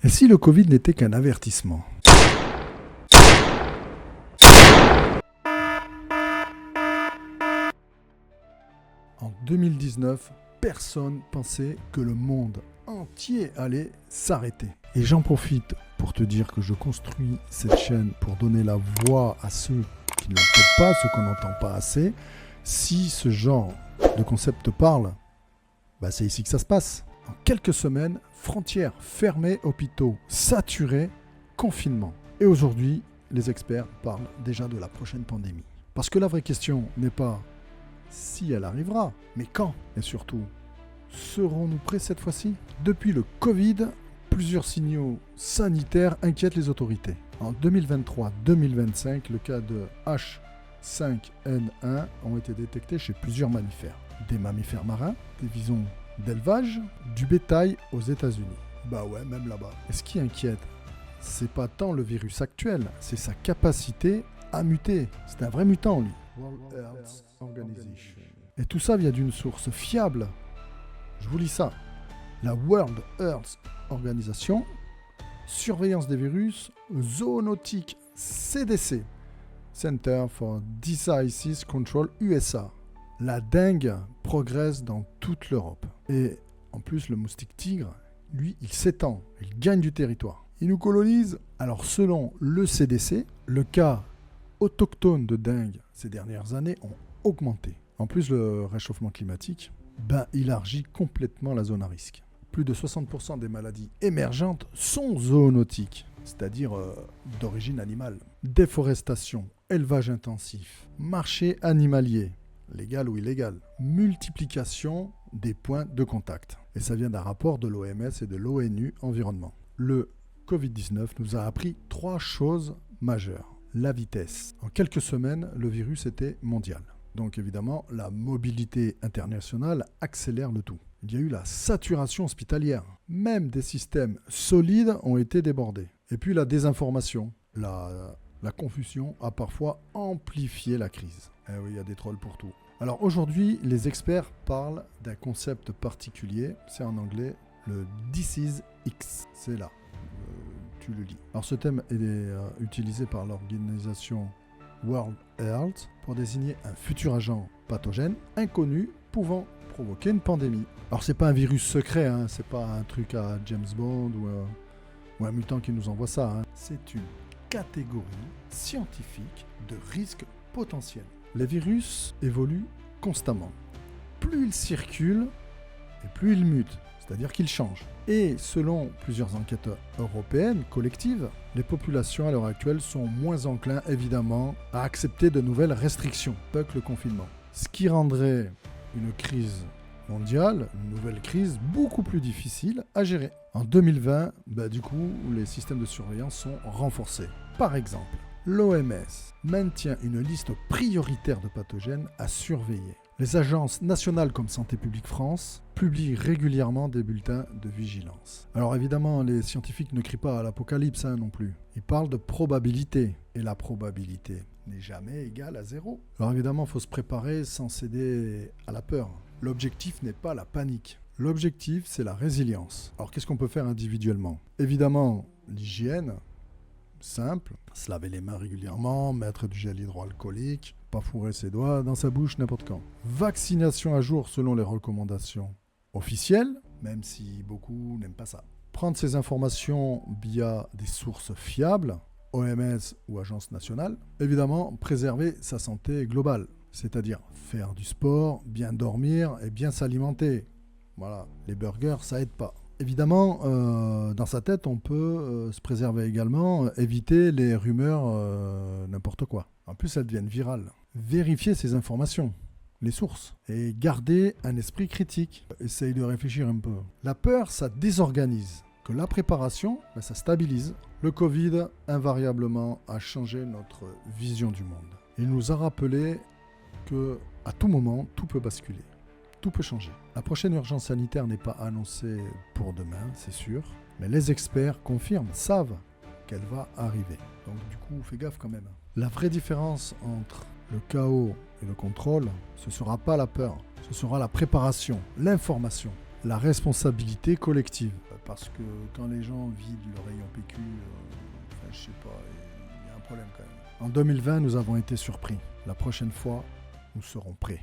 Et si le Covid n'était qu'un avertissement? En 2019, personne pensait que le monde entier allait s'arrêter. Et j'en profite pour te dire que je construis cette chaîne pour donner la voix à ceux qui ne l'entendent pas, ceux qu'on n'entend pas assez. Si ce genre de concept te parle, c'est ici que ça se passe. En quelques semaines, frontières fermées, hôpitaux saturés, confinement. Et aujourd'hui, les experts parlent déjà de la prochaine pandémie. Parce que la vraie question n'est pas si elle arrivera, mais quand. Et surtout, serons-nous prêts cette fois-ci? Depuis le Covid, plusieurs signaux sanitaires inquiètent les autorités. En 2023-2025, le cas de H5N1 ont été détectés chez plusieurs mammifères. Des mammifères marins, des visons d'élevage, du bétail aux États-Unis. Même là-bas. Et ce qui inquiète, c'est pas tant le virus actuel, c'est sa capacité à muter. C'est un vrai mutant, lui. World Health Organization. Et tout ça vient d'une source fiable. Je vous lis ça. La World Health Organization, surveillance des virus, zoonotique CDC, Center for Disease Control USA. La dengue progresse dans toute l'Europe. Et en plus, le moustique tigre, lui, il s'étend, il gagne du territoire. Il nous colonise. Alors, selon le CDC, le cas autochtone de dengue ces dernières années ont augmenté. En plus, le réchauffement climatique élargit complètement la zone à risque. Plus de 60% des maladies émergentes sont zoonotiques, c'est-à-dire d'origine animale. Déforestation, élevage intensif, marché animalier, légal ou illégal, multiplication des points de contact. Et ça vient d'un rapport de l'OMS et de l'ONU Environnement. Le Covid-19 nous a appris 3 choses majeures. La vitesse. En quelques semaines, le virus était mondial. Donc évidemment, la mobilité internationale accélère le tout. Il y a eu la saturation hospitalière. Même des systèmes solides ont été débordés. Et puis la désinformation, la confusion a parfois amplifié la crise. Eh oui, il y a des trolls pour tout. Alors aujourd'hui, les experts parlent d'un concept particulier. C'est en anglais le Disease X. C'est là. Tu le lis. Alors ce thème est utilisé par l'organisation World Health pour désigner un futur agent pathogène inconnu pouvant provoquer une pandémie. Alors c'est pas un virus secret, c'est pas un truc à James Bond ou un mutant qui nous envoie ça. C'est une catégorie scientifique de risques potentiels. Les virus évoluent constamment. Plus ils circulent et plus ils mutent, c'est-à-dire qu'ils changent. Et selon plusieurs enquêtes européennes collectives, les populations à l'heure actuelle sont moins enclins évidemment à accepter de nouvelles restrictions, pas que le confinement. Ce qui rendrait une crise mondiale, une nouvelle crise, beaucoup plus difficile à gérer. En 2020, les systèmes de surveillance sont renforcés. Par exemple, l'OMS maintient une liste prioritaire de pathogènes à surveiller. Les agences nationales comme Santé publique France publient régulièrement des bulletins de vigilance. Alors évidemment, les scientifiques ne crient pas à l'apocalypse non plus. Ils parlent de probabilité. Et la probabilité n'est jamais égale à 0. Alors évidemment, il faut se préparer sans céder à la peur. L'objectif n'est pas la panique. L'objectif, c'est la résilience. Alors qu'est-ce qu'on peut faire individuellement? Évidemment, l'hygiène, simple, se laver les mains régulièrement, mettre du gel hydroalcoolique, pas fourrer ses doigts dans sa bouche n'importe quand. Vaccination à jour selon les recommandations officielles, même si beaucoup n'aiment pas ça. Prendre ces informations via des sources fiables, OMS ou Agence nationale. Évidemment, préserver sa santé globale, c'est-à-dire faire du sport, bien dormir et bien s'alimenter. Voilà, les burgers, ça aide pas. Évidemment, dans sa tête, on peut se préserver également, éviter les rumeurs n'importe quoi. En plus, elles deviennent virales. Vérifier ces informations, les sources, et garder un esprit critique. Essaye de réfléchir un peu. La peur, ça désorganise. Que la préparation, ça stabilise. Le Covid, invariablement, a changé notre vision du monde. Il nous a rappelé qu'à tout moment, tout peut basculer. Tout peut changer. La prochaine urgence sanitaire n'est pas annoncée pour demain, c'est sûr, mais les experts confirment, savent qu'elle va arriver. Donc du coup, fais gaffe quand même. La vraie différence entre le chaos et le contrôle, ce ne sera pas la peur, ce sera la préparation, l'information. la responsabilité collective. Parce que quand les gens vident leur rayon PQ, je sais pas, il y a un problème quand même. En 2020, nous avons été surpris. La prochaine fois, nous serons prêts.